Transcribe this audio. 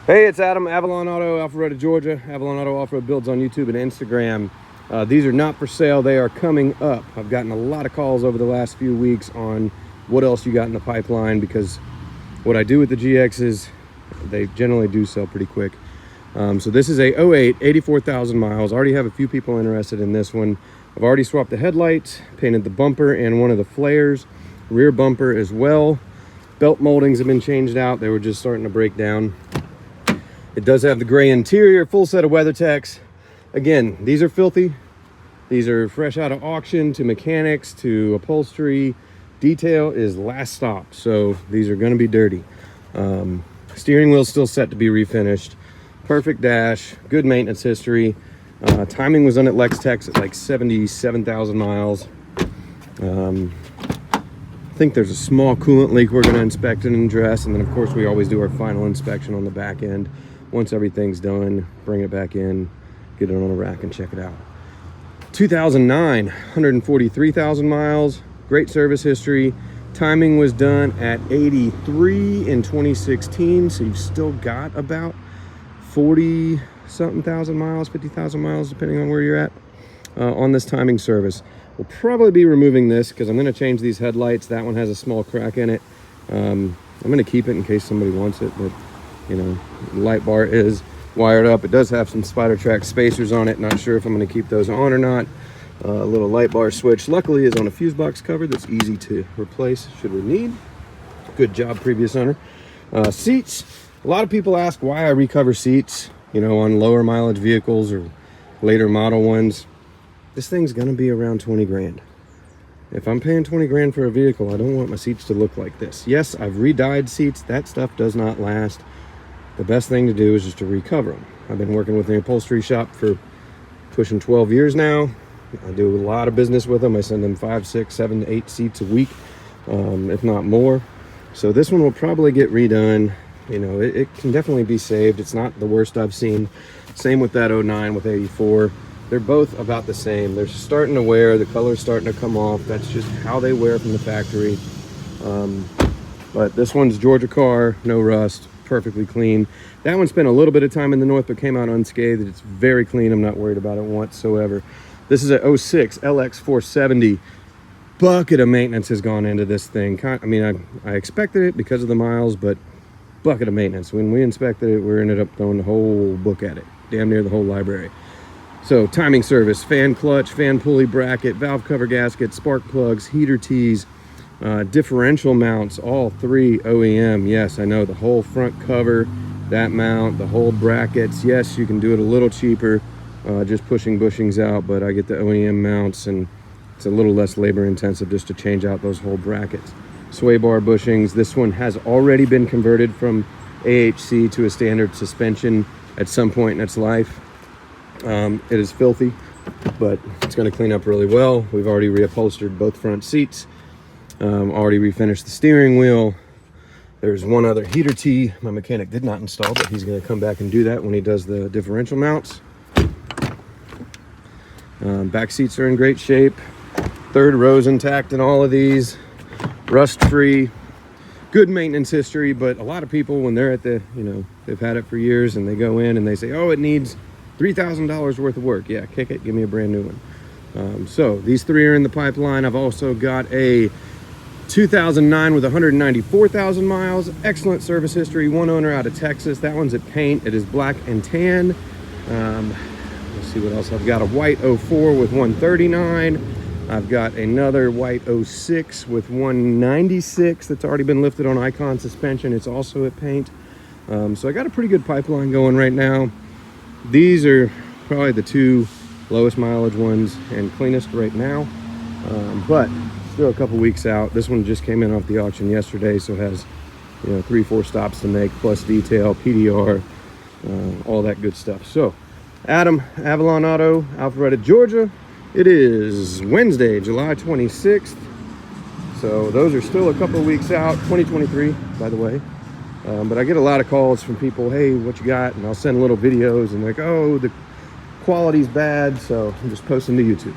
Hey, it's Adam, Avalon Auto, Alpharetta, Georgia. Avalon Auto Off-Road builds on YouTube and Instagram. These are not for sale. They are coming up. I've gotten a lot of calls over the last few weeks on what else you got in the pipeline, because what I do with the GXs, they generally do sell pretty quick. So this is a 08, 84,000 miles. Already have a few people interested in this one. I've already swapped the headlights, painted the bumper and one of the flares, rear bumper as well. Belt moldings have been changed out. They were just starting to break down. It does have the gray interior, full set of WeatherTechs. Again, these are filthy. These are fresh out of auction, to mechanics, to upholstery. Detail is last stop, so these are going to be dirty. Steering wheel's still set to be refinished. Perfect dash, good maintenance history. Timing was done at Lexus at like 77,000 miles. I think there's a small coolant leak we're going to inspect and address, and then of course we always do our final inspection on the back end. Once everything's done, bring it back in, get it on a rack and check it out. 2009, 143,000 miles, great service history. Timing was done at 83 in 2016, so you've still got about 40 something thousand miles, 50,000 miles, depending on where you're at on this timing service. We'll probably be removing this because I'm going to change these headlights. That one has a small crack in it. I'm going to keep it in case somebody wants it, but you know, the light bar is wired up. It does have some Spider Track spacers on it. Not sure if I'm going to keep those on or not. A little light bar switch, luckily, is on a fuse box cover that's easy to replace should we need. Good job, previous owner. Seats. A lot of people ask why I recover seats, you know, on lower mileage vehicles or later model ones. This thing's going to be around 20 grand. If I'm paying 20 grand for a vehicle, I don't want my seats to look like this. Yes, I've re-dyed seats. That stuff does not last. The best thing to do is just to recover them. I've been working with the upholstery shop for pushing 12 years now. I do a lot of business with them. I send them 5, 6, 7, 8 seats a week, if not more. So this one will probably get redone. You know, it can definitely be saved. It's not the worst I've seen. Same with that 09 with 84. They're both about the same. They're starting to wear. The color's starting to come off. That's just how they wear from the factory. But this one's Georgia car, no rust, perfectly clean. That one spent a little bit of time in the north but came out unscathed. It's very clean. I'm not worried about it whatsoever. This is a 06 LX470. Bucket of maintenance has gone into this thing. I mean, I expected it because of the miles, but bucket of maintenance. When we inspected it, we ended up throwing the whole book at it, damn near the whole library. So timing service, fan clutch, fan pulley bracket, valve cover gasket, spark plugs, heater tees, differential mounts, all 3 OEM. Yes, I know, the whole front cover, that mount, the whole brackets. Yes, you can do it a little cheaper, just pushing bushings out, but I get the OEM mounts and it's a little less labor intensive just to change out those whole brackets. Sway bar bushings. This one has already been converted from AHC to a standard suspension at some point in its life. It is filthy, but it's going to clean up really well. We've already reupholstered both front seats, already refinished the steering wheel. There's one other heater tee my mechanic did not install, but he's going to come back and do that when he does the differential mounts. Back seats are in great shape. Third row's intact in all of these, rust free. Good maintenance history, but a lot of people, when they're at the, you know, they've had it for years and they go in and they say, oh, it needs $3,000 worth of work. Yeah, kick it, give me a brand new one. So these 3 are in the pipeline. I've also got a 2009 with 194,000 miles. Excellent service history. One owner out of Texas. That one's at paint. It is black and tan. Let's see what else. I've got a white 04 with 139. I've got another white 06 with 196 that's already been lifted on Icon suspension. It's also at paint. So I got a pretty good pipeline going right now. These are probably the 2 lowest mileage ones and cleanest right now, but still a couple weeks out. This one just came in off the auction yesterday, so it has, you know, 3-4 stops to make, plus detail, PDR, all that good stuff. So Adam, Avalon Auto, Alpharetta, Georgia. It is Wednesday, July 26th. So those are still a couple of weeks out, 2023, by the way. But I get a lot of calls from people, hey, what you got? And I'll send little videos and they're like, oh, the quality's bad. So I'm just posting to YouTube.